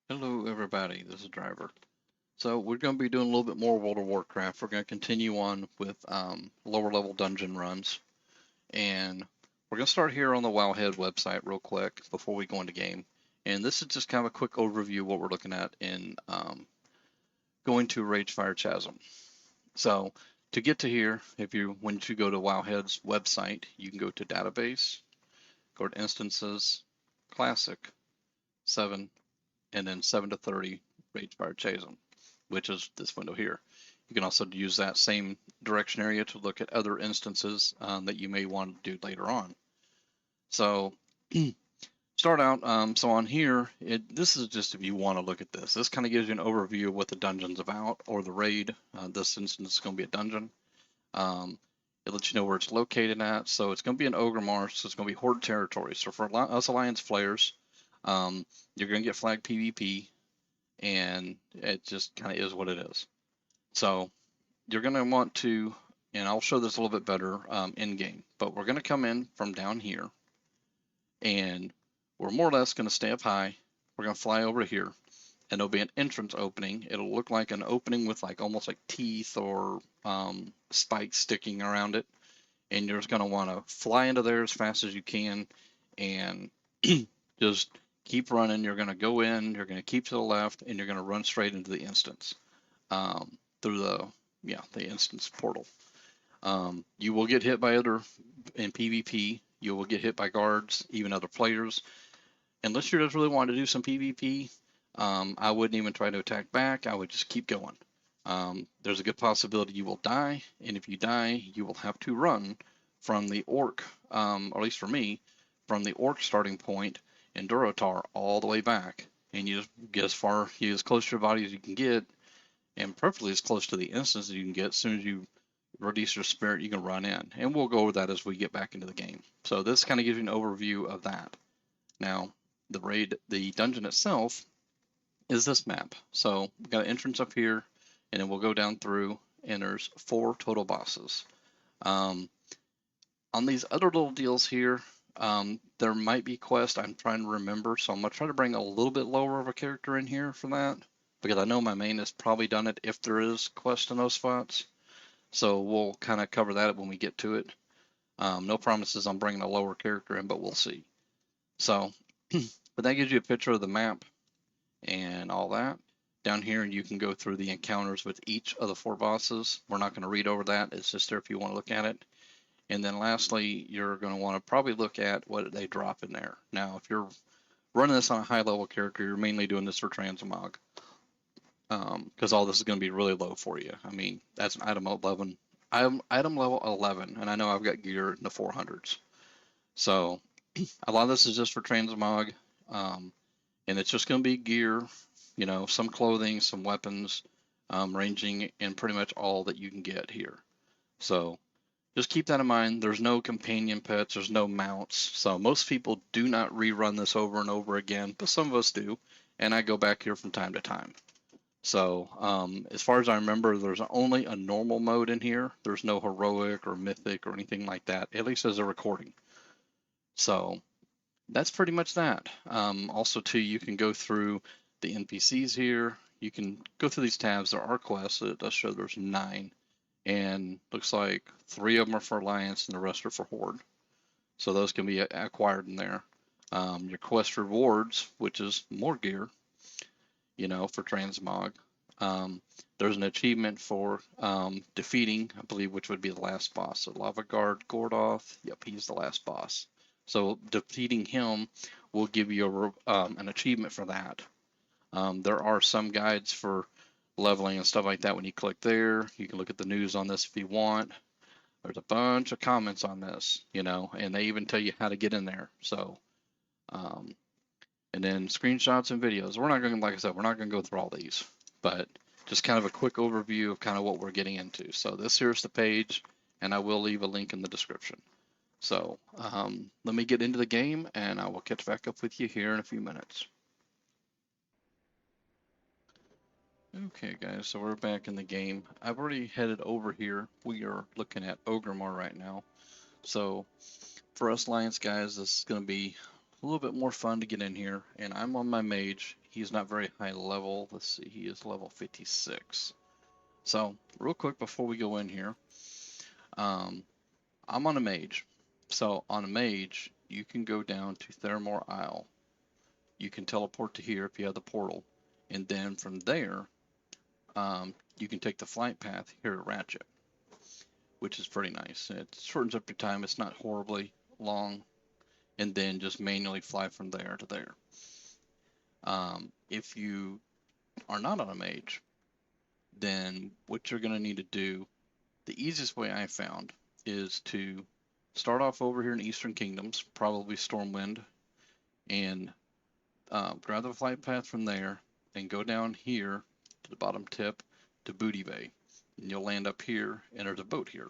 Hello everybody, this is Driver. So we're going to be doing a little bit more World of Warcraft. We're going to continue on with lower level dungeon runs. And we're going to start here on the Wowhead website real quick before we go into game. And this is just kind of a quick overview of what we're looking at in going to Ragefire Chasm. So to get to here, when you go to Wowhead's website, you can go to Database, go to Instances, Classic, 7, and then 7 to 30 Ragefire Chasm, which is this window here. You can also use that same direction area to look at other instances that you may want to do later on. So start out, so on here, this is just if you want to look at this. This kind of gives you an overview of what the dungeon's about, or the raid. This instance is going to be a dungeon. It lets you know where it's located at. So it's going to be an Ogre so it's going to be Horde territory. So for us Alliance players, you're going to get flag PvP, and it just kind of is what it is. So you're going to want to, and I'll show this a little bit better in game, but we're going to come in from down here, and we're more or less going to stay up high. We're going to fly over here, and there'll be an entrance opening. It'll look like an opening with like almost like teeth or spikes sticking around it, and you're just going to want to fly into there as fast as you can, and just keep running. You're going to go in, you're going to keep to the left, and you're going to run straight into the instance through the instance portal. You will get hit by other in PvP. You will get hit by guards, even other players. Unless you just really want to do some PvP, I wouldn't even try to attack back. I would just keep going. There's a good possibility you will die, and if you die, you will have to run from the orc, or at least for me, from the orc starting point in Durotar all the way back, and you just get as close to your body as you can get, and preferably as close to the instance as you can get. As soon as you release your spirit, you can run in, and we'll go over that as we get back into the game. So this kind of gives you an overview of that. Now, the dungeon itself is this map. So we've got an entrance up here, and then we'll go down through, and there's 4 total bosses. On these other little deals here, there might be quests I'm trying to remember, so I'm going to try to bring a little bit lower of a character in here for that, because I know my main has probably done it if there is quest in those spots. So we'll kind of cover that when we get to it. No promises on bringing a lower character in, but we'll see. So, but that gives you a picture of the map and all that. Down here, you can go through the encounters with each of the 4 bosses. We're not going to read over that. It's just there if you want to look at it. And then lastly, you're going to want to probably look at what they drop in there. Now, if you're running this on a high level character, you're mainly doing this for transmog, because all this is going to be really low for you. I mean, that's an item 11, item level 11, and I know I've got gear in the 400s. So a lot of this is just for transmog, and it's just going to be gear, some clothing, some weapons, ranging in pretty much all that you can get here. So just keep that in mind. There's no companion pets, there's no mounts. So most people do not rerun this over and over again, but some of us do, and I go back here from time to time. So as far as I remember, there's only a normal mode in here. There's no heroic or mythic or anything like that, at least as a recording. So that's pretty much that. Also, too, you can go through the NPCs here. You can go through these tabs. There are quests. It does show there's 9. And looks like 3 of them are for Alliance and the rest are for Horde. So those can be acquired in there. Your quest rewards, which is more gear, for transmog. There's an achievement for defeating, I believe, which would be the last boss. So Lava Guard Gordoth, yep, he's the last boss. So defeating him will give you an achievement for that. There are some guides for leveling and stuff like that. When you click there, you can look at the news on this if you want. There's a bunch of comments on this, and they even tell you how to get in there. So, and then screenshots and videos. We're not going to, like I said, we're not going to go through all these, but just kind of a quick overview of kind of what we're getting into. So this here's the page, and I will leave a link in the description. So let me get into the game, and I will catch back up with you here in a few minutes. Okay, guys, so we're back in the game. I've already headed over here. We are looking at Ogremore right now. So for us Alliance guys, this is going to be a little bit more fun to get in here, and I'm on my mage. He's not very high level. Let's see, he is level 56. So, real quick before we go in here, um, I'm on a mage. So, on a mage, you can go down to Theramore Isle. You can teleport to here if you have the portal, and then from there, you can take the flight path here at Ratchet, which is pretty nice. It shortens up your time. It's not horribly long, and then just manually fly from there to there. If you are not on a mage, then what you're going to need to do, the easiest way I found, is to start off over here in Eastern Kingdoms, probably Stormwind, and grab the flight path from there, and go down here to the bottom tip to Booty Bay. And you'll land up here, and there's a boat here.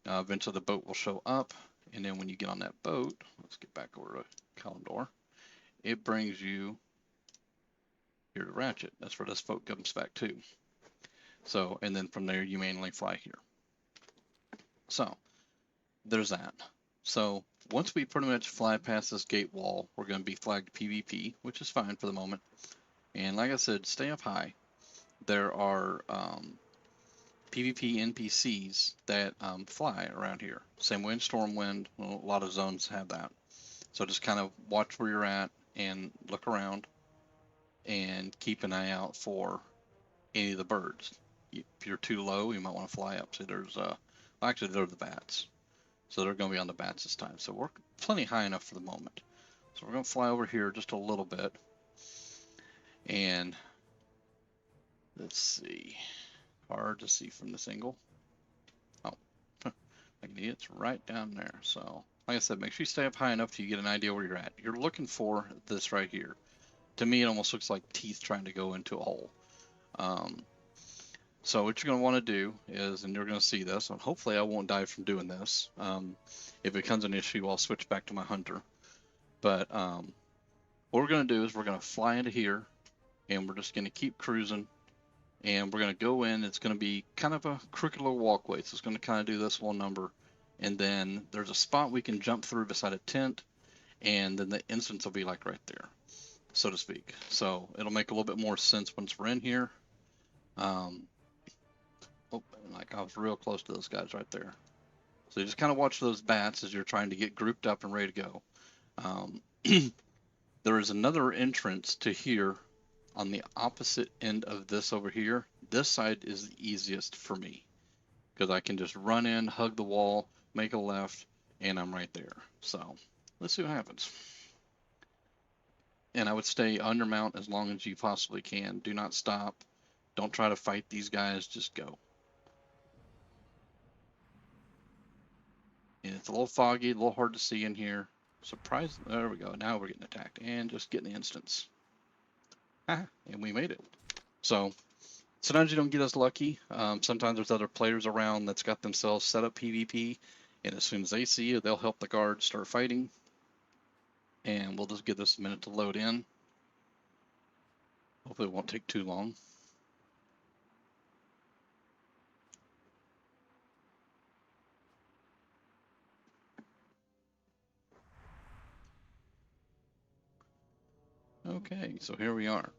Eventually the boat will show up, and then when you get on that boat, let's get back over to Kalimdor, it brings you here to Ratchet. That's where this boat comes back to. So, and then from there you manually fly here. So, there's that. So, once we pretty much fly past this gate wall, we're going to be flagged PvP, which is fine for the moment. And like I said, stay up high. There are PvP NPCs that fly around here. Same way in Stormwind, a lot of zones have that. So just kind of watch where you're at and look around and keep an eye out for any of the birds. If you're too low, you might want to fly up. So there's, well, actually they're the bats. So they're going to be on the bats this time. So we're plenty high enough for the moment. So we're going to fly over here just a little bit. And let's see. Hard to see from this angle. Oh, it's right down there. So, like I said, make sure you stay up high enough till you get an idea where you're at. You're looking for this right here. To me, it almost looks like teeth trying to go into a hole. So what you're going to want to do is, and you're going to see this, and hopefully I won't die from doing this. If it becomes an issue, I'll switch back to my hunter. But what we're going to do is we're going to fly into here, and we're just going to keep cruising. And we're going to go in. It's going to be kind of a crooked little walkway. So it's going to kind of do this little number. And then there's a spot we can jump through beside a tent. And then the instance will be like right there, so to speak. So it'll make a little bit more sense once we're in here. Oh, like I was real close to those guys right there. So you just kind of watch those bats as you're trying to get grouped up and ready to go. There is another entrance to here on the opposite end of this over here. This side is the easiest for me because I can just run in, hug the wall, make a left, and I'm right there. So let's see what happens. And I would stay under mount as long as you possibly can. Do not stop. Don't try to fight these guys. Just go. And it's a little foggy, a little hard to see in here. Surprise! There we go. Now we're getting attacked and just getting the instance. And we made it. So sometimes you don't get as lucky. Sometimes there's other players around that's got themselves set up PvP, and as soon as they see you, they'll help the guards start fighting. And we'll just give this a minute to load in. Hopefully it won't take too long. Okay, so here we are.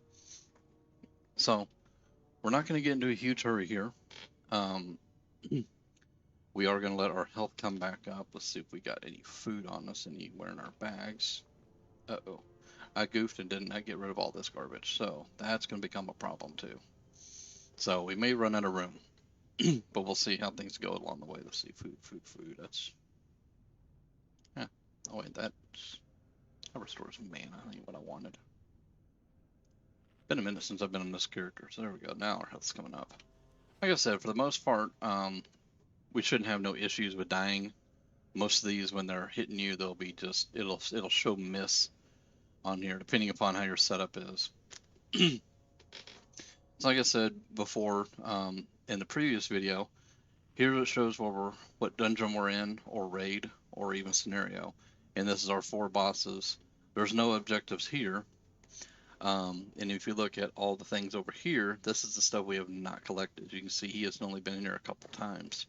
So we're not going to get into a huge hurry here. We are going to let our health come back up. Let's see if we got any food on us anywhere in our bags. Uh-oh. I goofed and didn't get rid of all this garbage, so that's going to become a problem too. So we may run out of room, but we'll see how things go along the way. Let's see, food. That's, yeah. Oh wait, that restores mana. I think what I wanted. Been a minute since I've been on this character, so there we go. Now our health's coming up. Like I said, for the most part, we shouldn't have no issues with dying. Most of these, when they're hitting you, they'll be just, it'll show miss on here, depending upon how your setup is. So like I said before, in the previous video, here it shows what dungeon we're in, or raid, or even scenario. And this is our 4 bosses. There's no objectives here. And if you look at all the things over here, this is the stuff we have not collected. You can see he has only been in here a couple times.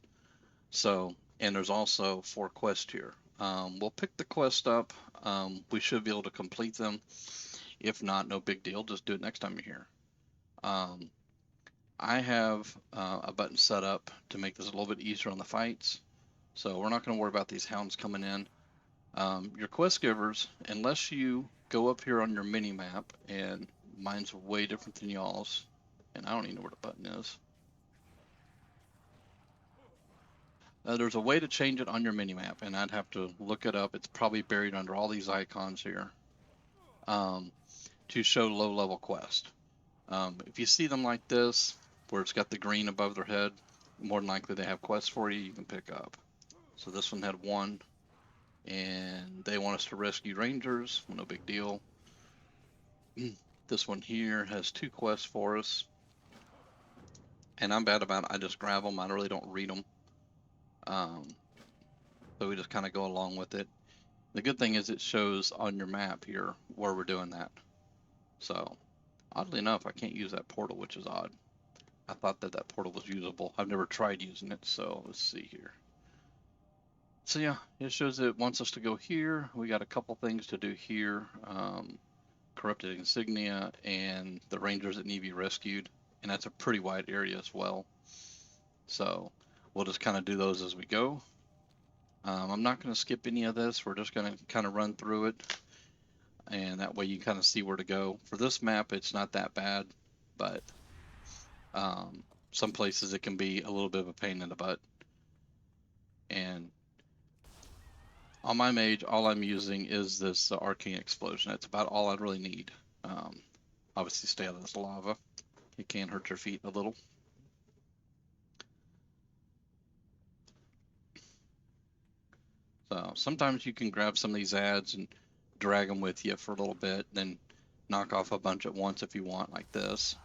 So, and there's also 4 quests here. We'll pick the quest up. We should be able to complete them. If not, no big deal. Just do it next time you're here. Um, I have a button set up to make this a little bit easier on the fights. So we're not going to worry about these hounds coming in. Your quest givers, unless you go up here on your mini map, and mine's way different than y'all's, and I don't even know where the button is. There's a way to change it on your mini map, and I'd have to look it up. It's probably buried under all these icons here, to show low level quest. If you see them like this, where it's got the green above their head, more than likely they have quests for you can pick up. So this one had one, and they want us to rescue rangers. Well, no big deal. This one here has 2 quests for us, and I'm bad about it. I just grab them. I really don't read them. So we just kind of go along with it. The good thing is it shows on your map here where we're doing that. So oddly enough, I can't use that portal, which is odd. I thought that portal was usable. I've never tried using it, so let's see here. So yeah, it shows it wants us to go here. We got a couple things to do here. Corrupted insignia and the rangers that need to be rescued, and that's a pretty wide area as well. So we'll just kind of do those as we go. I'm not going to skip any of this. We're just going to kind of run through it, and that way you kind of see where to go. For this map, it's not that bad, but some places it can be a little bit of a pain in the butt. And on my mage, all I'm using is this arcane explosion. That's about all I really need. Obviously, stay out of this lava. It can hurt your feet a little. So sometimes you can grab some of these ads and drag them with you for a little bit, then knock off a bunch at once if you want, like this.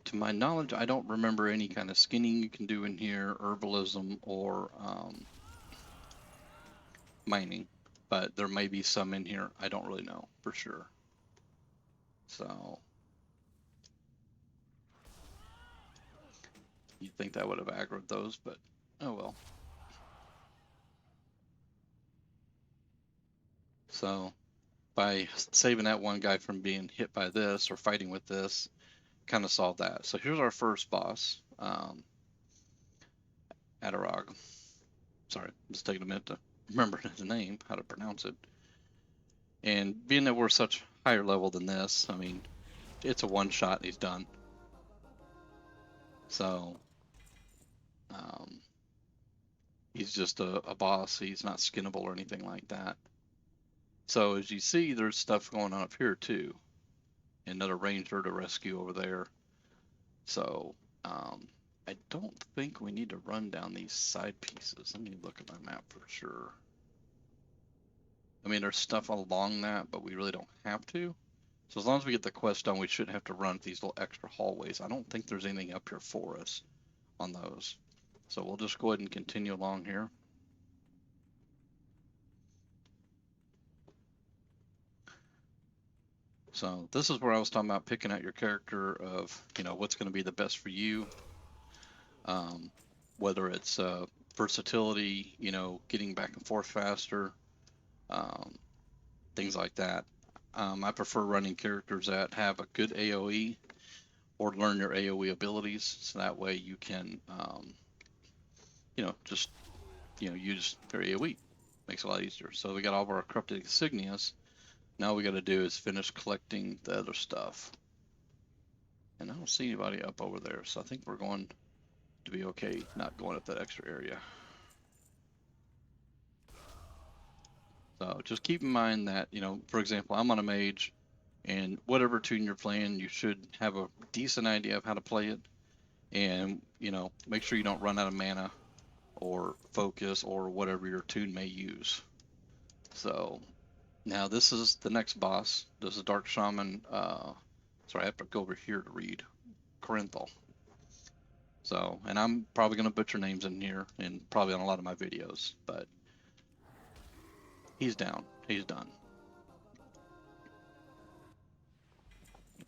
To my knowledge, I don't remember any kind of skinning you can do in here, herbalism, or mining, but there may be some in here. I don't really know for sure. So you'd think that would have aggroed those, but oh well. So by saving that one guy from being hit by this or fighting with this, kind of solved that. So here's our first boss, Adarog. Sorry, just taking a minute to remember his name, how to pronounce it. And being that we're such higher level than this, I mean, it's a one shot and he's done. So he's just a boss. He's not skinnable or anything like that. So as you see, there's stuff going on up here too. Another ranger to rescue over there. So I don't think we need to run down these side pieces. Let me look at my map for sure. I mean, there's stuff along that, but we really don't have to. So as long as we get the quest done, we shouldn't have to run these little extra hallways. I don't think there's anything up here for us on those. So we'll just go ahead and continue along here. So this is where I was talking about picking out your character of, what's going to be the best for you. Whether it's versatility, getting back and forth faster, things like that. I prefer running characters that have a good AoE or learn your AoE abilities, so that way you can, just, use their AoE. Makes it a lot easier. So we got all of our corrupted insignias. Now we got to do is finish collecting the other stuff. And I don't see anybody up over there, so I think we're going to be okay not going up that extra area. So just keep in mind that, for example, I'm on a mage, and whatever tune you're playing, you should have a decent idea of how to play it. And, make sure you don't run out of mana or focus or whatever your tune may use. So now this is the next boss. This is Dark Shaman. Sorry, I have to go over here to read. Corinthal. So, and I'm probably going to butcher names in here and probably on a lot of my videos, but he's down. He's done.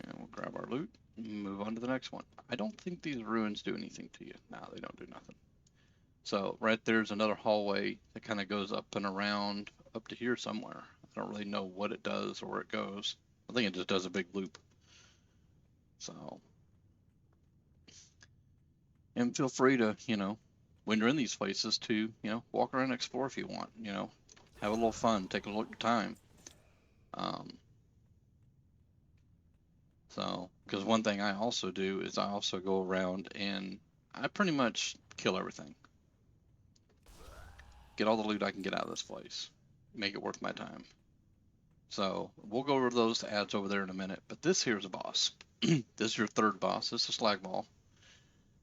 And we'll grab our loot and move on on to the next one. I don't think these ruins do anything to you. No, they don't do nothing. So right there's another hallway that kind of goes up and around up to here somewhere. I don't really know what it does or where it goes. I think it just does a big loop. So, and feel free to, when you're in these places to, walk around and explore if you want, have a little fun, take a look at your time. So, because one thing I also do is I also go around and I pretty much kill everything. Get all the loot I can get out of this place. Make it worth my time. So, we'll go over those ads over there in a minute, but this here's a boss. This is your third boss. This is Slag Ball.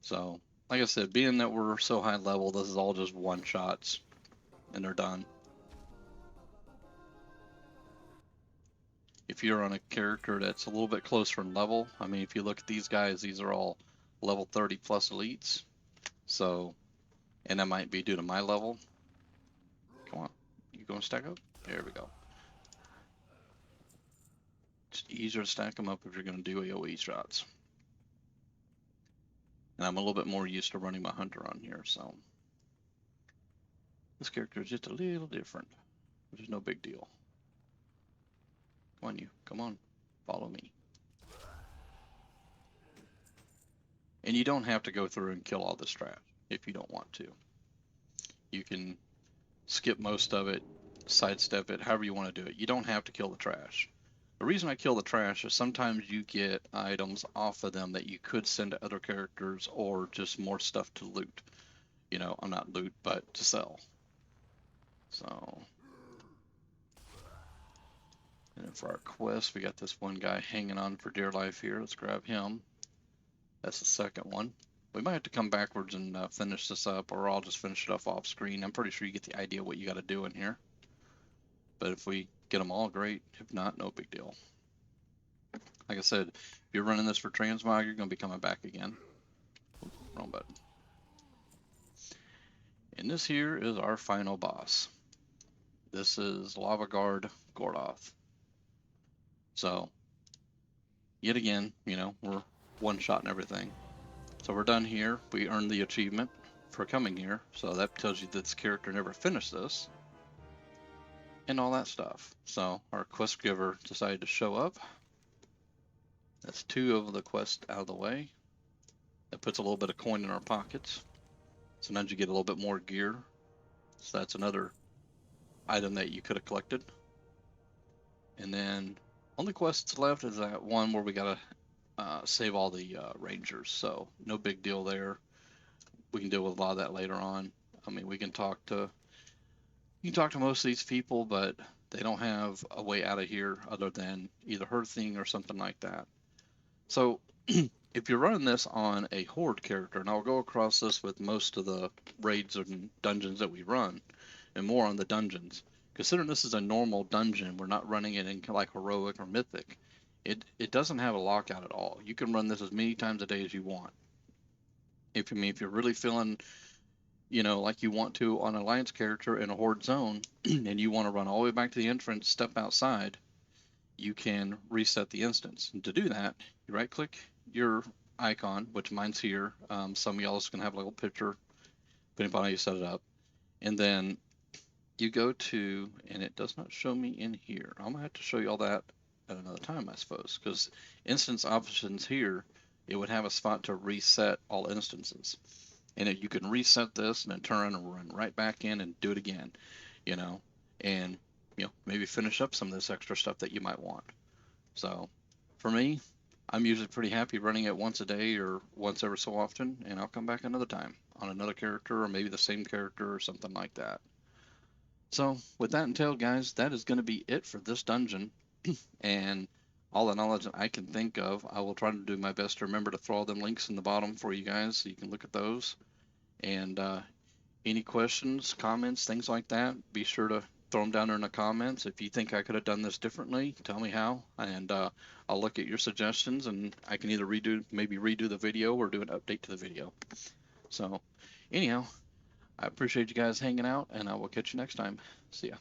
So, like I said, being that we're so high level, this is all just one shots and they're done. If you're on a character that's a little bit closer in level, I mean, if you look at these guys, these are all level 30 plus elites. So, and that might be due to my level. Come on, you going to stack up? There we go. It's easier to stack them up if you're going to do AoE shots. And I'm a little bit more used to running my hunter on here, so this character is just a little different, which is no big deal. Come on, you. Come on. Follow me. And you don't have to go through and kill all this trash if you don't want to. You can skip most of it, sidestep it, however you want to do it. You don't have to kill the trash. The reason I kill the trash is sometimes you get items off of them that you could send to other characters or just more stuff to loot. I'm not loot, but to sell. So, and then for our quest, we got this one guy hanging on for dear life here. Let's grab him. That's the second one. We might have to come backwards and finish this up, or I'll just finish it off screen. I'm pretty sure you get the idea what you got to do in here. But if we get them all, great. If not, no big deal. Like I said, if you're running this for transmog, you're going to be coming back again. Oops, wrong button. And this here is our final boss. This is Lava Guard Gordoth. So, yet again, we're one shot and everything. So we're done here. We earned the achievement for coming here. So that tells you that this character never finished this. And all that stuff. So our quest giver decided to show up. That's 2 of the quest out of the way. That puts a little bit of coin in our pockets. Sometimes you get a little bit more gear. So that's another item that you could have collected. And then only quests left is that one where we gotta save all the rangers. So no big deal there. We can deal with a lot of that later on. I mean, we can talk to most of these people, but they don't have a way out of here other than either Hearthing or something like that. So if you're running this on a horde character, and I'll go across this with most of the raids and dungeons that we run, and more on the dungeons. Considering this is a normal dungeon, we're not running it in like heroic or mythic. It doesn't have a lockout at all. You can run this as many times a day as you want. If you're really feeling like you want to on an alliance character in a horde zone, and you want to run all the way back to the entrance, step outside, you can reset the instance. And to do that, you right click your icon, which mine's here. Some of y'all is going to have a little picture, depending upon how you set it up. And then you go to, and it does not show me in here. I'm going to have to show you all that at another time, I suppose, because instance options here, it would have a spot to reset all instances. And you can reset this and then turn and run right back in and do it again, and maybe finish up some of this extra stuff that you might want. So for me, I'm usually pretty happy running it once a day or once every so often, and I'll come back another time on another character or maybe the same character or something like that. So with that entailed, guys, that is going to be it for this dungeon. And all the knowledge that I can think of, I will try to do my best to remember to throw all them links in the bottom for you guys so you can look at those. And any questions, comments, things like that, be sure to throw them down there in the comments. If you think I could have done this differently, tell me how, and I'll look at your suggestions, and I can either maybe redo the video or do an update to the video. So anyhow, I appreciate you guys hanging out, and I will catch you next time. See ya.